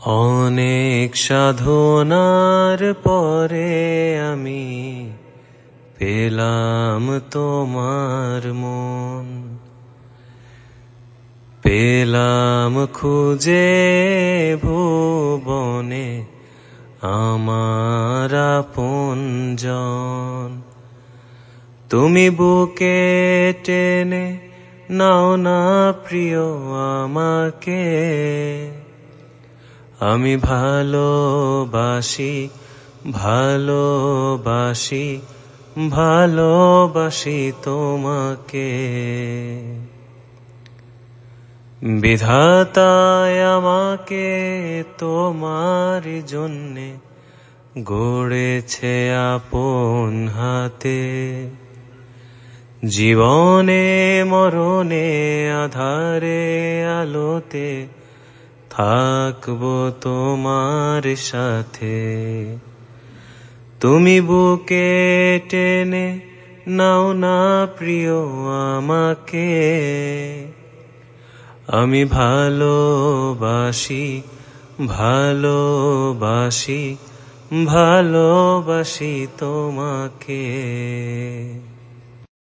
অনেক সাধনার পরে আমি পেলাম তোমার মন, পেলাম খুঁজে ভুবনে আমার আপনজন। তুমি বুকে টেনে নাও না প্রিয় আমাকে, আমি ভালোবাসি ভালোবাসি ভালোবাসি তোমাকে। বিধাতায় আমাকে তোমার জন্যে গড়েছে আপন হাতে, জীবনে মরণে আধারে আলোতে থাকবো তোমার সাথে। তুমি বুকে টেনে নাও না প্রিয় আমাকে, আমি ভালোবাসি ভালোবাসি ভালোবাসি তোমাকে।